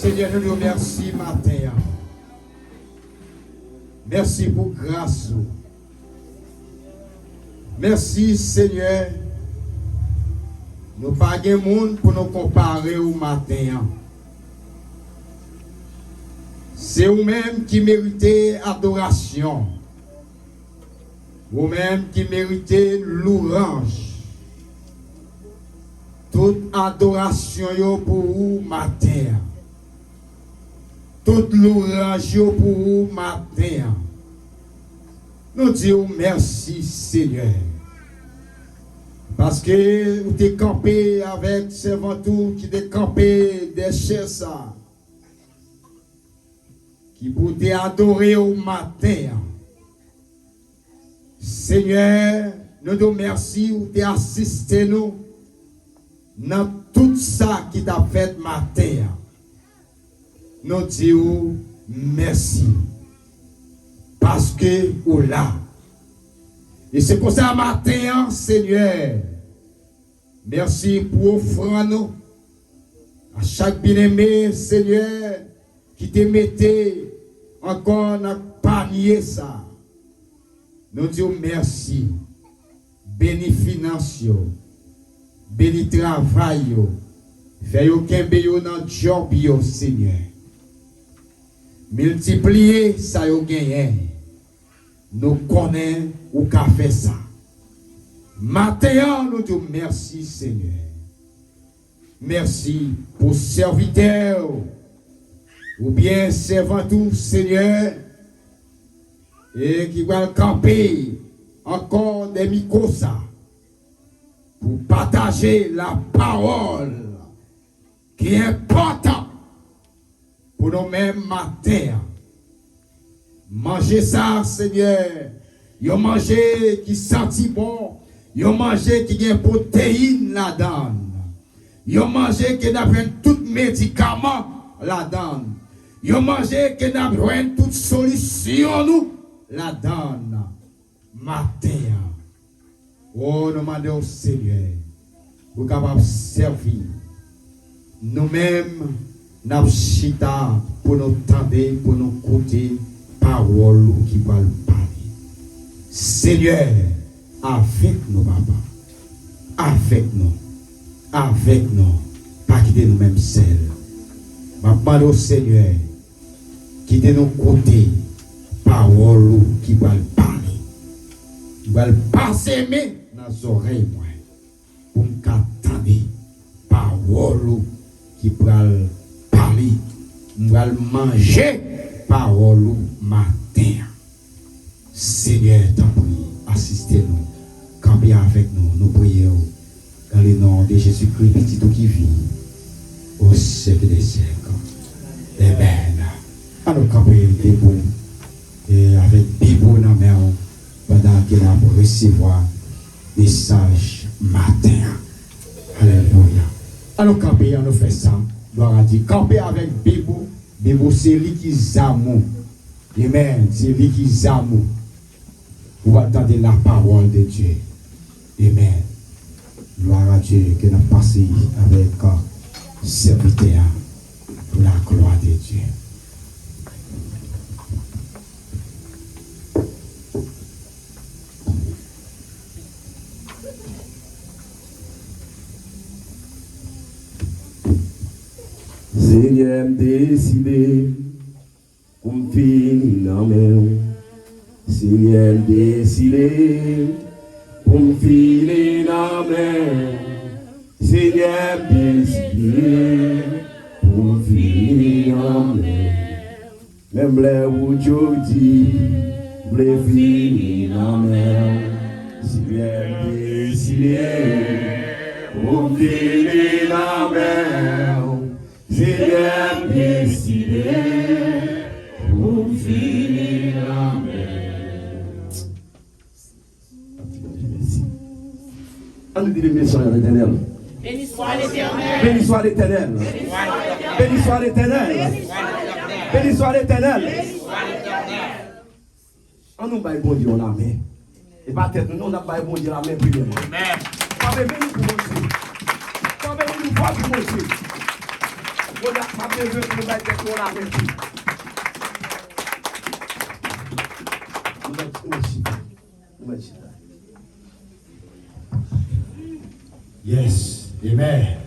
Seigneur, nous nous remercions matin. Merci pour grâce. Merci Seigneur. Nous pas de monde pour nous comparer au matin. C'est vous-même qui méritez adoration. Vous-même qui méritez louange. Toute adoration yo pour vous matin. Toute louange yo pour vous matin. Nous disons merci Seigneur. Parce que vous êtes campé avec servant qui êtes campé des chaises qui pour adorer au matin. Seigneur, nous te remercions, vous t'es assisté nous dans tout ça qui t'a fait matin. Nous disons merci. Parce que vous là. Et c'est pour ça matin, Seigneur. Merci pour offrir nous à chaque bien-aimé, Seigneur, qui te mettait encore dans le panier ça. Nous disons merci. Béni finance, béni travail, fais aucun béni dans le job, Seigneur. Multiplier ça yo gagné. Nous connaissons ou qu'a fait ça. Maintenant, nous disons merci Seigneur. Merci pour serviteur ou bien servant tout Seigneur et qui va camper encore des micros ça pour partager la parole qui est importante pour nous-mêmes matin. Manger ça, Seigneur. Yo manger qui senti bon. Yo manger qui a protéines là-dedans. Yo manger qui n'a pas tout médicament là-dedans. Yo manger qui n'a pas toute solution nous là-dedans. Matin. Oh, nous demandons au Seigneur. Vous capable de servir. Nous-mêmes, nous chita pour nous tendre, pour nous écouter parole qui va parler. Seigneur, avec nous, papa. Avec nous. Pas quitter nous-mêmes seuls. Je demande au Seigneur, quitter nos côtés, parole qui va parler. Il va passer dans les oreilles, moi, pour me entendre parole qui va parler. Je vais manger parole matin. Seigneur, t'en prie, assistez-nous, campez avec nous, nous prions dans le nom de Jésus-Christ, petit tout qui vit au siècle des siècles. Amen. Alors camper debout et avec Bible dans la main pendant qu'il a pour recevoir message matin. Alléluia. Alors camper, on nous fait ça. Gloire à Dieu. Camper avec Bible. Bible c'est lui qui zamou. Amen. C'est lui qui zamou. Vous attendez la parole de Dieu. Amen. Gloire à Dieu que nous passons avec serviteur pour la gloire de Dieu. Seigneur, décidé pour me finir dans mes mains. Seigneur, décidé pour me finir dans mes mains. Seigneur, décidé pour me finir dans mes mains. Même les aujourd'hui, blé finir dans mes mains. Seigneur, décidé pour me finir dans mes mains. Seigneur, décidé pour finir la mer. On nous dit béni soit l'Éternel. Béni soit l'Éternel. Béni soit l'Éternel. Béni soit l'Éternel. Béni soit l'Éternel. On nous baille bon Dieu la main. Et pas tête nous, on a baille bon Dieu la main premièrement. Amen. Pas béni pour mon Dieu. Pas béni pour mon Dieu. On n'a pas besoin de nous mettre pour la réussite. Yes. Amen.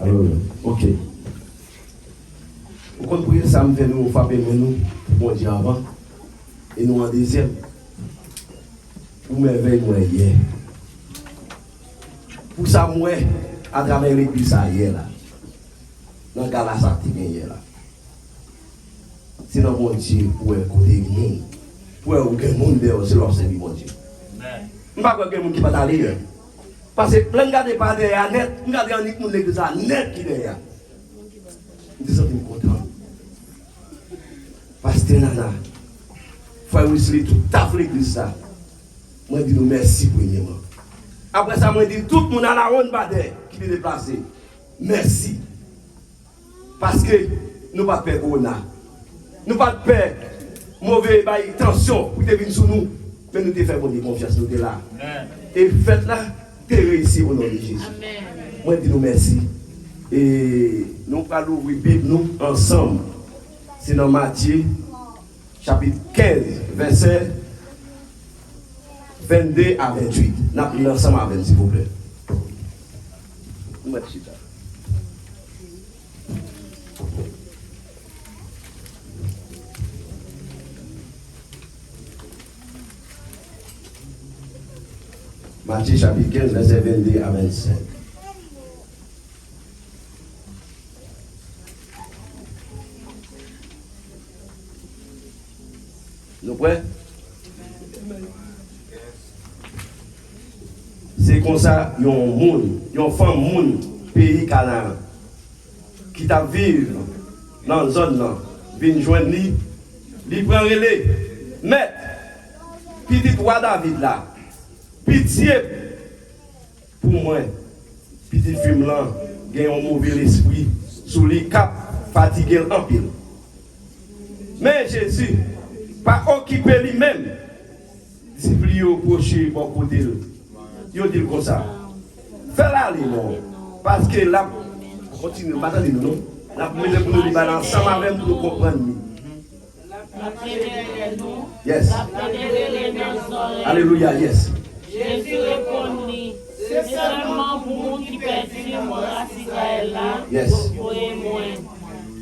Alors, ok. Vous comprenez ça, me fait nous frapper nous, pour bon Dieu avant, et nous en deuxième. Vous m'éveillez moi hier. Pour ça, moi, à travers l'église, ça hier là. Dans le cas là, ça qui hier là. C'est dans mon Dieu pour écouter le monde. Pour aucun monde dehors, c'est leur service, mon Dieu. Je ne sais pas qu'il y a quelqu'un qui va aller. Parce que plein de gars ne pas derrière net, on regarde en église, l'église net qui est derrière. Je suis content. Pasteur Nana, frère Wesley, tout à fait l'église ça. Moi, je dis nous merci premièrement. Après ça, moi, je dis tout le monde à la ronde qui est déplacé. Merci. Parce que nous ne pas peur corona. Nous ne pas peur mauvaise tension pour te venir sur nous. Mais nous te faisons confiance, nous sommes là. Et faites là, tu réussi au nom de Jésus. Moi, je dis nous merci. Et nous allons ouvrir la Bible nous ensemble. C'est dans Matthieu, chapitre 15, verset 22 à 28. Nous allons ensemble avec, s'il vous plaît. Matthieu chapitre 15, verset 22 à 25. Nous prêts? C'est comme ça, il y a un monde, il y a une femme, monde, pays Canaan, qui t'a vivre dans la zone là, vient joindre lui, il prend relais, mais, petit roi David là, pitié pour moi, petit film là, il y a un mauvais esprit, sous les caps, fatigué en pile. Mais Jésus, pas occupé lui-même, discipline au prochain bon côté. Il dit comme ça. Fais-la aller, non. Parce que là, continue, pas attendre, non. Là, pour nous nous balancer ensemble avec pour nous comprendre. Yes. Alléluia, yes. Jésus répondit, c'est seulement pour moi qui perdu mon Israël là, yes. Pour moi.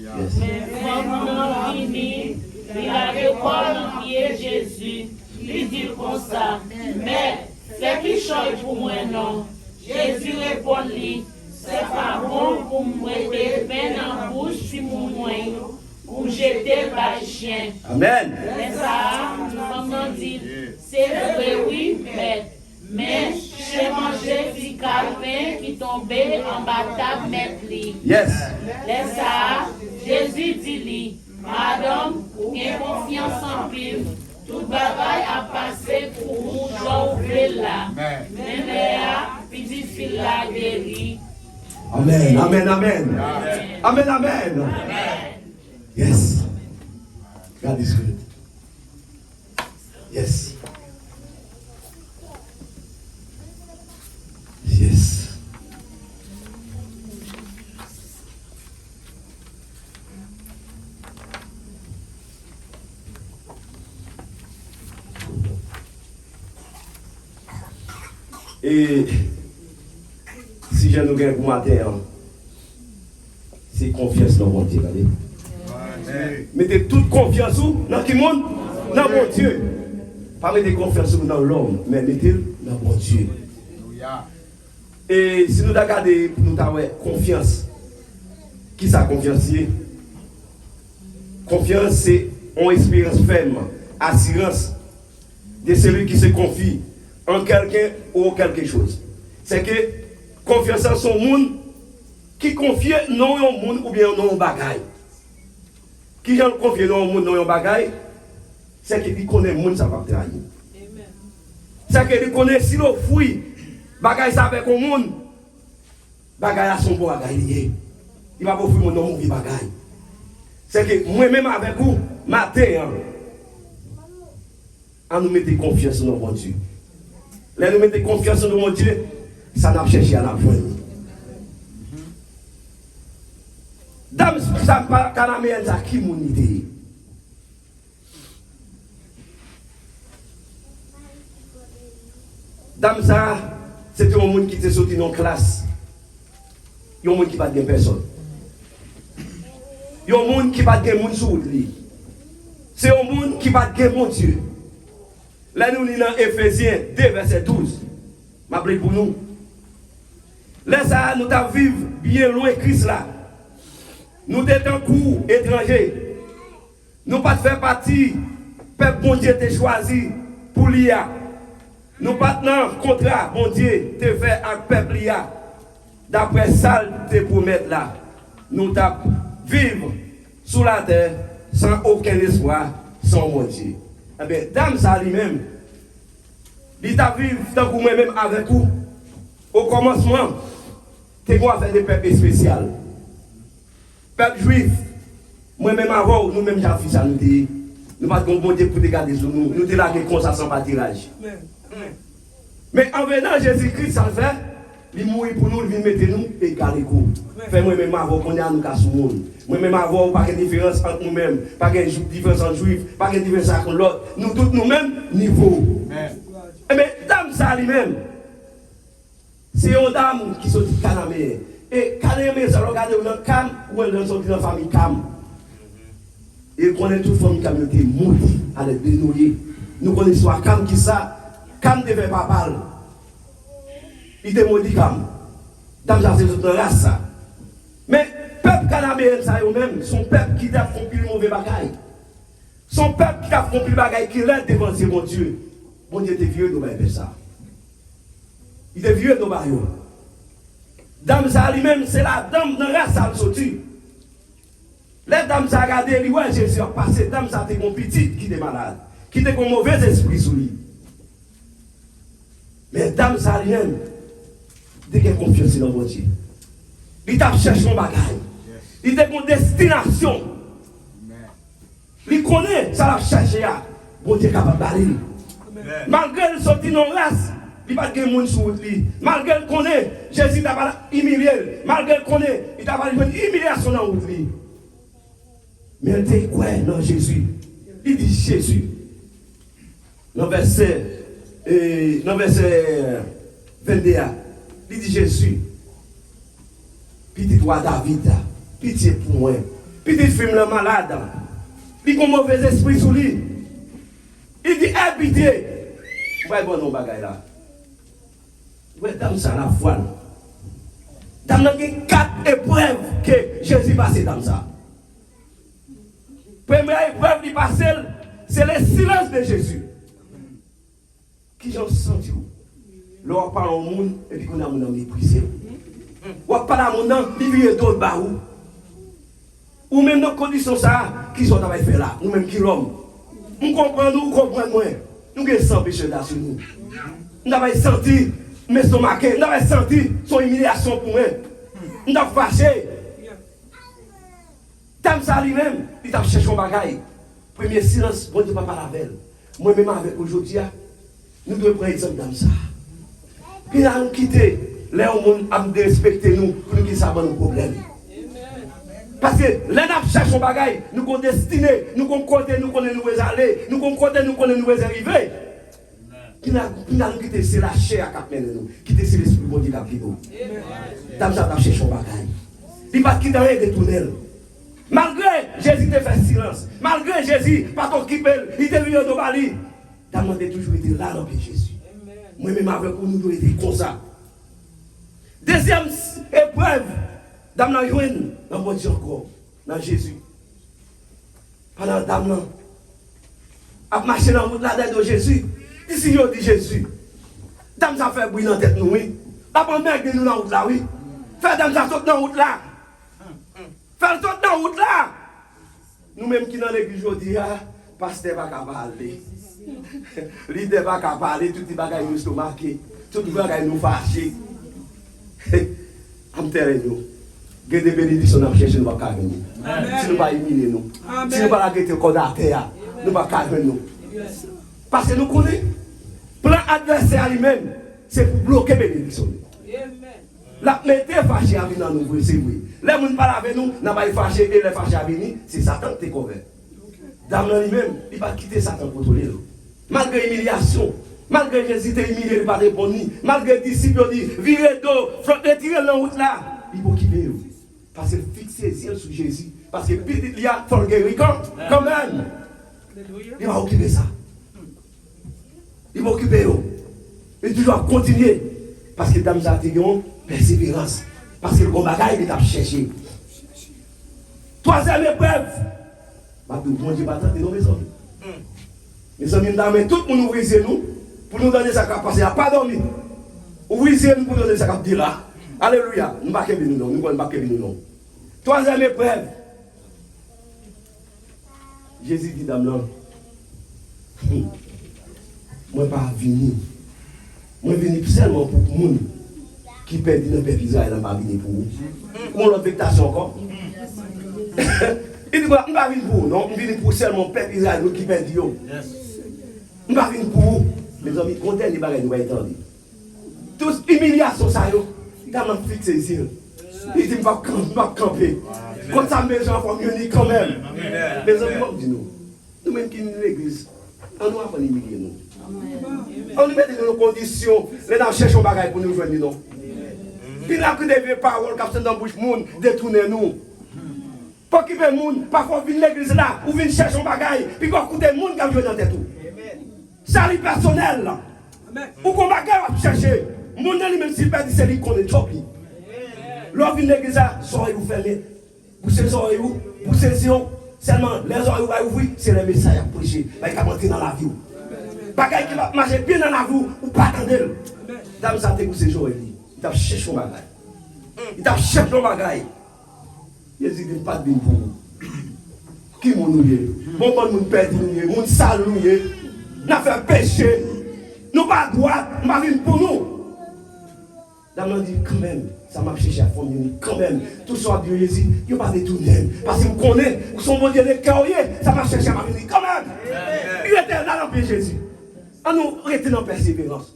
Yes. Mais quand fini, il a répondu pied Jésus, il dit comme ça, mais c'est qui change pour moi non. Jésus répondit, c'est pas bon pour moi de peine en bouche si mon moyen, pour jeter par chien. Amen. Mais ça, nous dit, c'est vrai, oui, mais j'ai mangé du calvin qui tombait en bataille mettre. Yes. Les ça, Jésus dit, Madame, vous avez confiance en pile. Tout bagaille a passé pour vous, j'ouvre là. Mais là, petit fil la guéri. Amen. Amen. Amen. Amen. Amen. Yes. God is good. Yes. Yes. Et si je nous gagne pour matin, c'est confiance dans mon Dieu. Regardez. Mettez toute confiance dans qui monde? Dans mon Dieu. Pas mettez confiance dans l'homme, mais mettez dans mon Dieu. Et si nous regardons, nous avons confiance. Qui ça confiance? Confiance, c'est une espérance ferme, assurance de celui qui se confie en quelqu'un ou en quelque chose. C'est que confiance en son monde qui confie non en monde ou bien non en bagaille. Qui j'en confie non en monde non en bagaille, c'est qu'il connaît le monde, ça va trahir. C'est qu'il connaît si l'on fouille, bagaille ça avec le monde, bagaille à son bon bagaille. Il va pas fouiller mon nom mauvais bagaille. C'est que moi-même avec vous, matin, à nous mettre confiance dans mon Dieu. Là, nous mettons confiance dans mon Dieu, ça n'a pas cherché à la joindre. Dame ça pas canaméen ça qui monité. Dame ça c'était un monde qui était sorti dans classe. Il y a un monde qui pas de personne. Il y a un monde qui pas de monde sur lui. C'est un monde qui pas de mon Dieu. Là nous lisons dans Éphésiens 2 verset 12. M'appelez pour nous. Là ça nous t'a vivre bien loin Christ là. Nous étions en cours étranger. Nous pas faire partie peuple bon Dieu t'a choisi pour l'IA. Nous pas dans contrat bon Dieu t'a fait avec peuple l'IA. D'après ça te promettre là. Nous t'a vivre sous la terre sans aucun espoir, sans mon Dieu. Eh bien, dame ça lui-même, il t'a vivre tant que moi-même avec vous. Au commencement, tu as fait des peuples spéciaux. Peuple juif, moi-même avant, nous-mêmes, j'ai fait ça, nous ne pas de bon Dieu pour garder sur nous. Nous sommes là comme ça sans pâturage. Mais en venant Jésus-Christ, ça le fait. Il mourit pour nous, il vient mettre nous et garder nous. Fait moi-même avant qu'on ait à nous casser le monde. Moi-même avant, pas de différence entre nous-mêmes, pas de différence entre juifs, pas de différence entre l'autre. Nous tous nous-mêmes, niveau. Mais dame ça lui-même, c'est une dame qui sortit de Canamé. Et Canamé, ça regarde dans le Cam, ou elle est sortie dans la famille Cam. Et qu'on est toute famille Cam qui est maudite à l'être dénouillée. Nous connaissons Cam qui ça, Cam ne devait pas parler. Il était maudit Cam. Dame ça, c'est une race ça. Mais peuple canadien, ça eux-mêmes, son peuple qui a accompli le mauvais bagaille. Son peuple qui a accompli le bagaille qui l'aide devant mon Dieu. Mon Dieu était vieux, nous n'avons pas ça. Il était vieux, nous n'avons. Dame ça lui-même, c'est la dame de la race à sortir. Les dames ça regardé, lui, ouais, Jésus a passé. Dame ça était mon petit qui était malade, qui était un mauvais esprit sur lui. Mais dame ça lui-même, dès qu'elle a confiance dans mon Dieu. Il t'a cherché son bagage. Il t'a une destination. Il connaît, ça l'a cherché. Bon Dieu est capable d'aller. Malgré le sorti non race, il n'y a pas de monde sur lui. Malgré le connaît, Jésus t'a pas humilié. Malgré le connaît, il t'a pas une humiliation dans lui. Mais il dit quoi dans Jésus? Il dit Jésus. Dans verset 21, il dit Jésus. Petit roi David, pitié pour moi. Petit film le malade. Il a un mauvais esprit sur lui. Il dit, aie pitié. Ouais, bon, non, bagaille là. Ouais, dame ça, la foi. Dame, il y a 4 épreuves que Jésus passe dans ça. Première épreuve qui passe, c'est le silence de Jésus. Qui j'en senti. L'on parle au monde et puis qu'on a mon méprisé. Ou pas dans mon nom, il vient d'autres barreaux. Ou même dans conditions ça, qui sont travail fait là, ou même qui l'homme. Nous comprenons, moins. Nous avons 100 péchés là sur nous. Nous avons senti mes stomacs, nous avons senti son humiliation pour moi. Nous avons fâché. Tam ça lui-même, il a cherché un bagaille. Premier silence, bon Dieu, papa la belle. Moi-même avec aujourd'hui, nous devons prendre exemple dans ça. Puis là, nous quitter. Les gens ont respecté nous pour nous qui savent nos problèmes. Parce que les gens cherchent un bagaille, nous avons destiné, nous avons côté, nous connaissons nous aller, nous avons côté, nous connaissons nous arriver. Qui n'a quitté, c'est la chair qui a mené nous, quitter c'est l'esprit bon Dieu qui a pris nous. Dans ça, nous cherchons un bagaille. Il ne va pas quitter rien de tunnel. Malgré Jésus te fait silence, malgré Jésus, pas ton qui pèle, il te vient de Bali. Nous avons toujours été là dans Jésus. Moi-même avec vous, nous devons être comme ça. Deuxième épreuve, dans la journée, dans mon Dieu encore, dans Jésus. Pendant que dame a marché dans la route là de Jésus, ici il dit Jésus. Dame ça fait bruit dans la tête nous, oui. La bonne mère de nous dans la route là, oui. Fait dame ça saute dans la route là. Fait saute dans la route là. Nous-mêmes qui dans l'église aujourd'hui, pasteur va pas parler. Leader va pas parler, tout les bagages nous stomaqués, tout les bagages nous fâchés. Am terre nous. Que des bénédictions nous chercher nous pas venir. Si nous pas humilier nous. Si nous pas la guetter corps à terre, nous pas venir nous. Parce que nous connaissons plan adversaire lui-même, c'est pour bloquer bénédiction. La mettez fâché à venir dans nous, c'est vrai. Les gens parlent avec nous, n'a pas fâché et les fâchés à venir, c'est Satan qui est couvert. Dame lui-même, il va quitter Satan pour contrôler. Malgré l'humiliation, malgré Jésus t'es humilié, il va répondre. Malgré les disciples, il dit, virez d'eau, retirez la route là. Il va quitter. Parce qu'il fixe les yeux sur Jésus. Parce que il y a faut guérir quand même. Il va occuper ça. Il va occuper. Il doit continuer. Parce que dame ça a une persévérance. Parce que le combat il est à chercher. Troisième épreuve. Bon Dieu va tenter nos mes amis. Mes amis, nous tout le monde ouvrir nous pour nous donner sa capacité à pas dormir. Ouvrir nous pour nous donner sa capacité là. Alléluia. Nous ne pouvons pas venir nous. Nous ne pouvons pas venir nous. Troisième épreuve. Jésus dit dame là. Moi pas venir. Moi venir seulement pour les gens qui perdent dans le peuple Israël, je ne venir pour vous. Comment l'affectation encore? Il dit, je ne vais pas venir pour vous, non? Je viens pour seulement le peuple Israël qui perd. Je ne vais pas venir pour vous. Mes amis, comptez les bagages, nous allons entendre. Tous humiliation, ça y est. Il a fixé les yeux. Il dit, je ne vais pas camper. Comme ça, mes gens vont venir quand même. Mes amis, dis-nous. Nous-mêmes qui sommes l'église, on nous apprend à humilier nous. On nous met dans nos conditions, les gens cherchent un bagage pour nous joindre, non? Il n'y a que des vieilles paroles qui sont dans la bouche, monde, détourner nous. Pour qu'il y ait des gens, parfois, viennent l'église là, ou viennent chercher un bagage, puis qu'on écoute des gens qui ont joué dans tête. Salut personnel, là. Ou qu'on bagage à chercher. Mon ami, même s'il perd, c'est lui qu'on est choqué. Lorsque vous venez l'église là, les oreilles vous fermez. Poussez les oreilles, poussez les yeux. Seulement, les oreilles vous ouvrent, c'est le message à prêcher. Il va entrer dans la vie. Bagay qui va marcher bien dans la vie, ou pas attendre. Dame, ça te poussé jour, il t'a cherché un bagay. Il t'a cherché un bagay. Jésus dit pas de bien pour vous. Qui m'ont noué? Bon, mon père noué, mon sale noué. N'a fait péché. Nous pas droit, ma vie pour nous. Dame dit quand même, ça m'a cherché à former quand même. Tout ça, Dieu Jésus, il va pas détourner. Parce qu'il me connaît, ou son bon Dieu, ça m'a cherché à ma vie quand même. Il était là dans le Jésus. On nous rester dans la persévérance.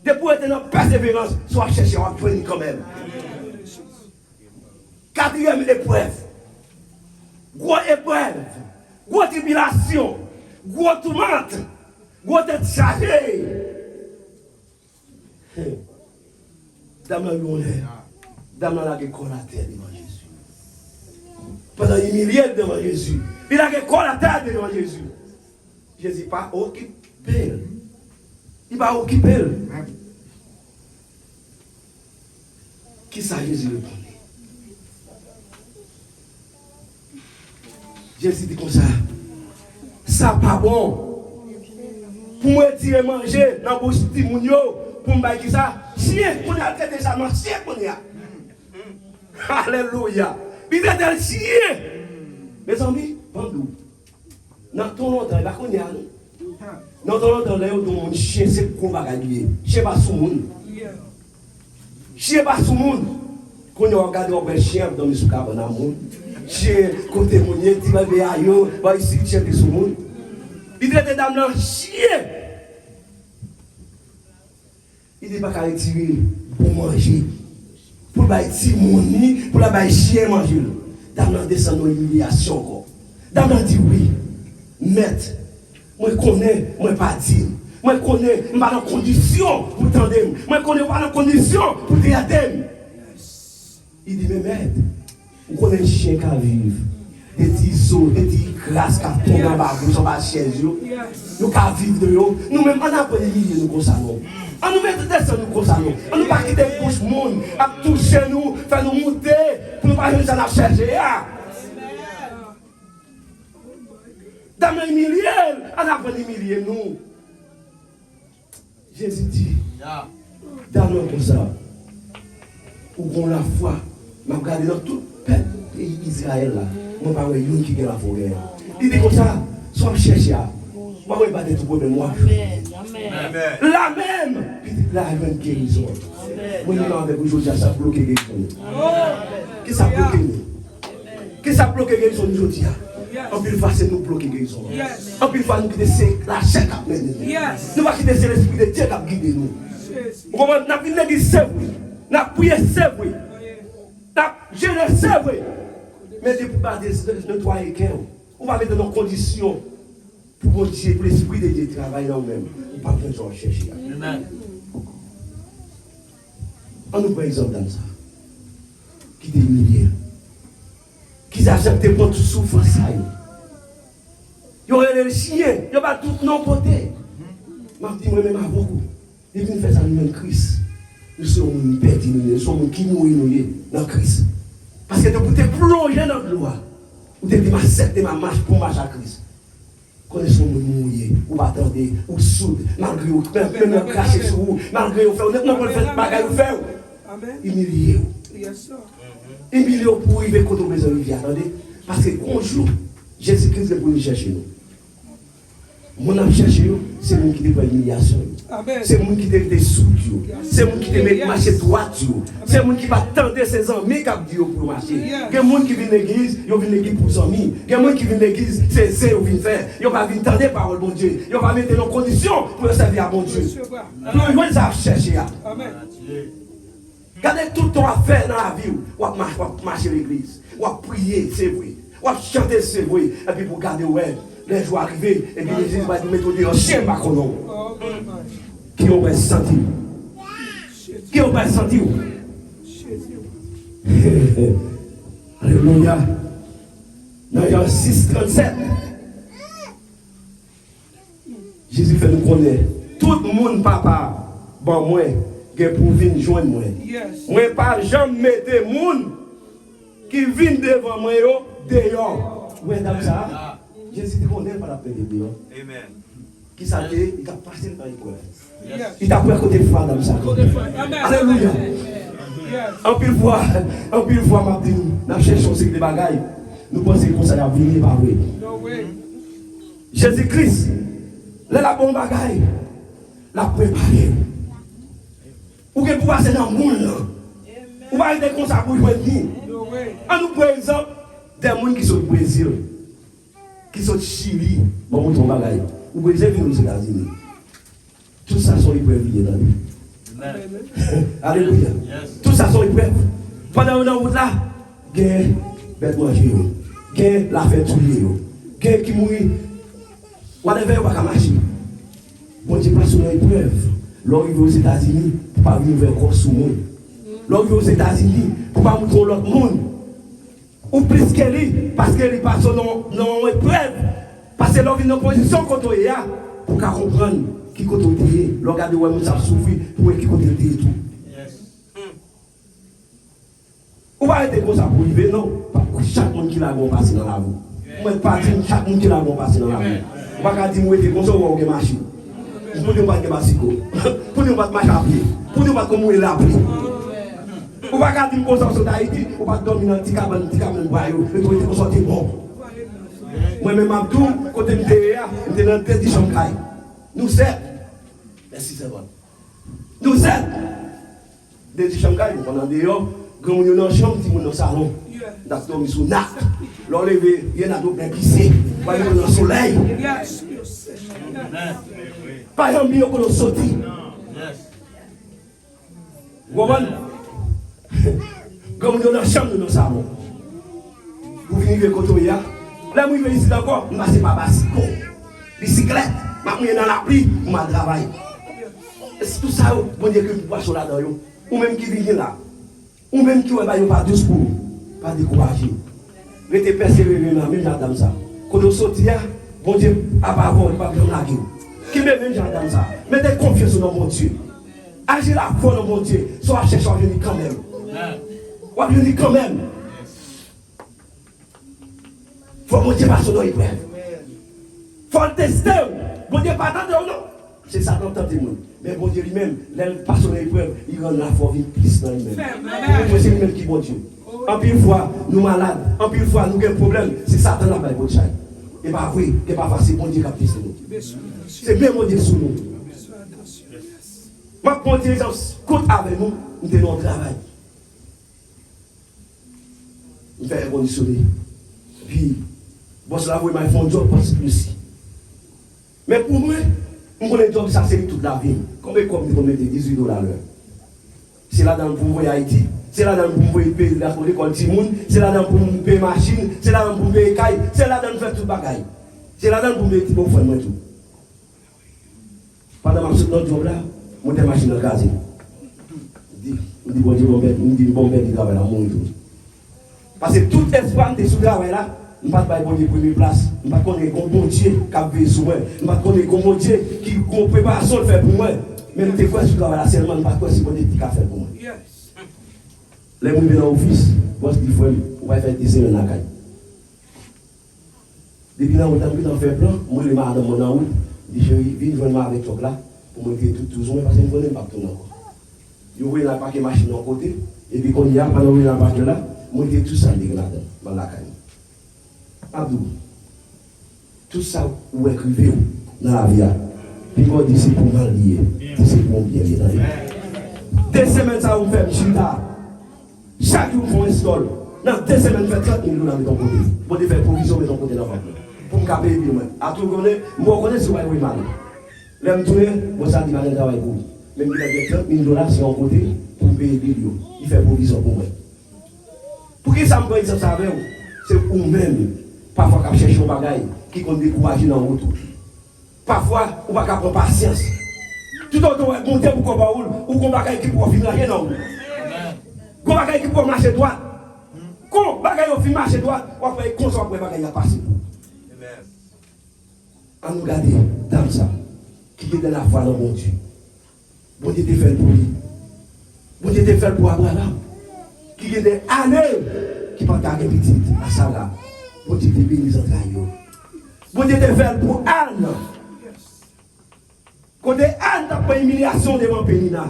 Depuis être dans la persévérance, soit chercher à apprendre quand même. Quatrième épreuve. Gros épreuve. Gros tribulation. Gros tourmente. Gros tête chargée. Dame la l'honneur. Dame la l'école à terre devant Jésus. Pendant une millième devant Jésus. Il a l'école à terre devant Jésus. Jésus pas occupé. Il va occuper. Qui ça Jésus répond? Jésus dit comme ça. Ça pas bon. Pour moi tirer manger dans la bouche de Timounio, pour me dire ça, chien, pour nous traiter ça, non, chien pour nous. Alléluia. Il est dans le chien. Mes amis, pendant dans ton longtemps, il va connaître nous. Dans ton longtemps, là, on chien, c'est qu'on va gagner. Chien pas sous monde. Chien pas sous monde. Quand on regarde un chien dans le soukab dans le monde. Chien, côté monnier, tu vas bien ailleurs, va ici, chien qui sous monde. Il dit que dame là, chien. Il dit pas qu'à retirer pour manger. Pour la timoni, pour la chien manger. Dame là descend dans l'humiliation encore. Dame là dit oui. Maître, moi connais, moi pas dire. Moi connais, je suis dans condition pour t'entendre. Moi connais, je suis dans condition pour t'aider. Il dit, mais maître, vous connaissez un chien qui vit. Des petits os, des petits crasses qui tombent dans la bouche, dans la chaise. Nous qui vivons de l'eau. Nous-mêmes, on a pas de milliers, nous consacrons. On nous met de descendre, nous consacrons. On nous pas quitter le bouche monde, à toucher nous, faire nous monter, pour nous pas nous en chercher. Dans les milliers, on a pas des milliers, nous. Jésus dit, dans nous comme ça, où on la foi, je regarde dans tout le pays d'Israël, je ne sais pas où qui est la forêt. Il dit comme ça, soit chercher, moi je ne vais pas tout problème, moi. La même, la même guérison. Moi je vais avec vous aujourd'hui, ça bloque la guérison. Qui ça bloque nous? Qui ça bloque la guérison aujourd'hui? En plus, c'est nous bloquer guérison. En plus, nous quitter la chair qui a mené nous. Nous va quitter l'esprit de Dieu qui a guidé nous. Nous avons une église, n'a prié, c'est vrai. N'a géré, c'est vrai. Mais depuis de nettoyer le cœur, on va mettre dans nos conditions pour pour l'esprit de Dieu travailler dans nous-mêmes. On ne va pas besoin de chercher. On nous prend exemple dans ça. Qui t'humilié. Qui acceptent de prendre toute souffrance. Ils ont les chiens, ils ont tout non côté. Je dis moi-même à beaucoup. Ils viennent faire ça nous-mêmes Christ. Nous sommes perdus, nous sommes qui mourir dans Christ. Parce que vous êtes plongé dans le loi. Vous êtes accepté ma marche pour marcher à Christ. Connaissons nous mouiller, ou attendre, ou soude, malgré vous, même cracher sur vous, malgré vous, non, vous faites bagaille, vous faites. Humiliez vous. Humiliez vous pour arriver quand vous avez besoin. Attendez, parce que un jour, Jésus-Christ est pour nous chercher nous. Mon âme cherche, c'est moi qui te fait l'humiliation. C'est moi qui te fait sous. C'est moi qui te met marcher droit. C'est moi qui va tendre ses amis qui pour marcher. Il y a des gens qui viennent à l'église, ils viennent à l'église pour ses amis. Il y a des gens qui viennent à l'église, c'est ça qu'ils viennent faire. Ils vont venir tendre la parole de Dieu. Ils vont mettre en condition pour servir à bon Dieu. Nous, ils vont chercher. Regardez tout le temps à faire dans la vie. On va marcher à l'église. On va prier, c'est vrai. On va chanter, c'est vrai. Et puis pour garder ouais. Les jours arrivés, et puis Jésus va nous mettre au chien par contre. Qui ont pas senti? Qui ont pas senti? Alléluia. Dans Jean 6:37, Jésus fait nous connaître. Tout le monde, papa, bon, moi, qui pour venir joindre moi. Moi, pas jamais mettre les gens qui viennent devant moi dehors. Vous voyez ça? Jésus te connaît par la paix de Dieu. Amen. Qui s'est dit, il t'a passé dans l'épreuve. Il t'a pris à côté de foi dans ça. Alléluia. En pile fois, m'a dit, nous cherchons ces bagailles. Nous pensons que ça va venir par oui. Jésus-Christ, la bonne bagaille, l'a préparé. Ou que pouvoir c'est dans le monde. Ou va être comme ça pour jouer venir. On nous prend exemple des gens qui sont au Brésil. Qui sont Chili, bon, mon bagaille. Ou Brésil vient aux États-Unis. Tout ça sont épreuves dans la vie. Alléluia. Tout ça sont épreuves. Pendant une route là, il y a bête manger, il y a la fête tuer, il y a qui mourit. Whatever, il va marcher. Bon Dieu passe une épreuve. Lorsqu'il va aux États-Unis, pour ne pas venir vers le corps sous monde. Lorsqu'il va aux États-Unis, pour ne pas montrer l'autre monde. Ou plus qu'elle est, parce qu'elle est passée dans l'épreuve. Parce qu'elle est dans une position contre elle, pour qu'elle comprenne qui côté elle est. Regardez où elle a souffert, pour qui côté elle est tout. On va arrêter comme ça pour vivre, non? Chaque monde qui l'a bon passé dans la vie. On ne pas dire chaque monde qui l'a bon passé dans la vie. On va dire que comme ça, on va marcher. Pour ne pas de basico. Pour ne pas marcher à pied. Pour ne pas comme on est là à pied. On va garder une conscience d'Haïti, on va dormir dans le petit cabane, et tout est sorti bon. Moi-même, Abdou, quand je suis dans le tête de Shanghai. Nous sommes. Merci, c'est bon. Nous sommes. De Shanghai, nous sommes dehors, quand nous sommes dans la chambre, nous sommes dans le salon. Nous sommes sous nappe. L'enlever, il y en a d'autres qui sont dans le soleil. Par exemple, nous sommes sortis. Vous comprenez? Comme nous sommes dans la chambre, nous sommes dans le salon. Vous venez de côté, là, vous venez ici d'accord, vous ne passez pas basico. Bicyclette, vous venez dans la pluie, vous travaillez. C'est tout ça, vous dites que vous pouvez là-dedans. Ou même qui vient là. Ou même qui ne va pas tous pour pas décourager. Restez persévérés, même j'entends ça. Quand vous sortez, bon Dieu, à part vous, pas besoin de la gueule. Qui même j'entends ça. Mettez confiance dans mon Dieu. Agissez la foi dans mon Dieu. Soit chercher à venir quand même. On va venir quand même. Il faut que mon Dieu passe dans l'épreuve. Il faut le tester. Bon Dieu pas attendre, non. C'est ça qu'on tente. Mais bon Dieu lui-même, il passe dans l'épreuve, il rend la foi vite plus dans lui-même. C'est lui-même qui est bon Dieu. En pile fois, nous malades. En pile fois, nous avons un problème. C'est Satan là-bas, votre chien. Et pas vrai, et pas facile, bon Dieu qui a pris sur nous. C'est bien mon Dieu sur nous. Ma contingence compte avec nous, nous devons travail. Nous faisons évolutionner. Puis, bon, cela vous m'a fait un job parce que plus. Mais pour moi, on connaît un job, ça c'est toute la vie. Combien comme vous mettez $18 l'heure? c'est là-dedans pour envoyer Haïti. C'est là-dedans pour payer l'école Timoun. C'est là-dedans pour payer machine. C'est là-dedans pour payer caille. C'est là-dedans pour faire tout bagaille. C'est là-dedans pour mettre mon frère tout. Pendant que je suis dans le job là, je suis machine dans le gaz. Je dis, bon Dieu, bon Dieu, il travaille là, mon tout. Parce que tout espoir de ce travail là, je ne peux pas bon Dieu première place. Je ne peux pas connaître bon Dieu qui a veillé sur moi. Je ne peux pas connaître bon Dieu qui a préparation de faire pour moi. Mais je ne peux pas ce travail là seulement, je ne peux pas ce bon Dieu qui a fait pour moi. Les gens qui viennent dans l'office, moi je dis, on va faire des semaines à la caille. Depuis là, on a fait plan, moi je marre dans mon route, je dis, chérie, viens joindre moi avec toi là, pour me dire tout le monde, parce que je ne connais pas tout encore. Je vois la paquet machine de côté, et puis quand il y a, pendant que je paquet là, je dis tout ça dans la caille. Abdou, tout ça, vous écrivez dans la vie, puis on dit c'est pour mal lié, c'est pour bien lié. Des semaines, ça vous fait chita. Chaque jour, vous faites un stol. Dans 2 semaines, vous faites 30 000 $ de ton côté. Vous devez faire provision de ton côté dans votre pour me caper bien. À tout le monde, moi, je connais ce que vous avez mal. L'aime tourner, vous savez qu'il va travail pour vous. Même si vous avez 30 000 $ sur un côté pour payer les billes. Il fait provision pour moi. Pour qui ça me fait ça avec vous? C'est vous-même, parfois, qui cherchez un bagage qui compte décourager dans votre retour. Parfois, vous ne pouvez pas prendre patience. Tout le monde va monter pour combattre ou combattre qui pour finir rien dans vous. Quand bagaille qui peut marcher droit, quand bagaille au fin marcher droit, on va faire consommer après bagaille à passer. On nous garde dans ça, qui est dans la foi dans mon Dieu. Bon Dieu te fait pour lui. Bon Dieu te fait pour Abraham. Qui est des années qui pas gagner petit à ça là. Bon Dieu te bénit en train. Bon Dieu te fait pour Anne. Quand Anne n'a pas humiliation devant Pénina,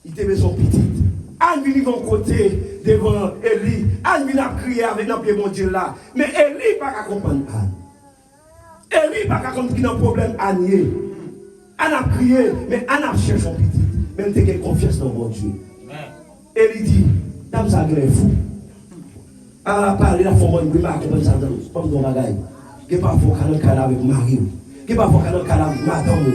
il te met son petit. Anne vient de côté devant Élie. Anne vient crier avec notre bon Dieu là. Mais Élie n'a pas comprendre Anne. Élie n'a pas comprendre qu'il y a un problème Anne. Anne a crié, mais Anne a cherché son petit. Même si tu as confiance dans mon Dieu. Élie dit, dame ça grève fou. Elle a parlé, la femme de Bima, qui est comme dans bagaille. Qui n'est pas fort qu'elle a avec Marie. Qui n'est pas fort qu'elle a avec madame.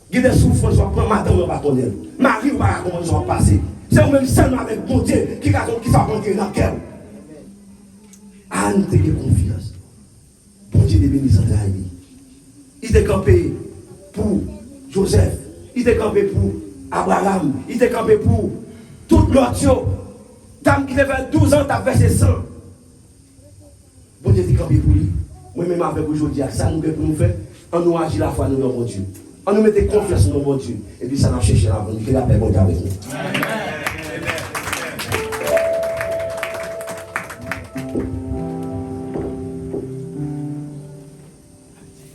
Qui a des souffrances, madame ne va pas connaître. Marie ne va pas comment ils sont passés. C'est même seulement avec mon Dieu qui va rentrer dans le cœur. Anne, tu as confiance. Bon Dieu, béni sans trahir. Il t'a campé pour Joseph. Il t'a campé pour Abraham. Il t'a campé pour toute l'autre. Dame qui devait 12 ans, t'as versé 100. Bon Dieu, t'a campé pour lui. Moi-même, avec aujourd'hui, ça nous fait pour nous faire. On nous agit la foi, nous, dans mon Dieu. On nous mettait confiance dans mon Dieu. Et puis ça n'a cherché la bonne. Que la paix, bon Dieu, avec nous. Amen.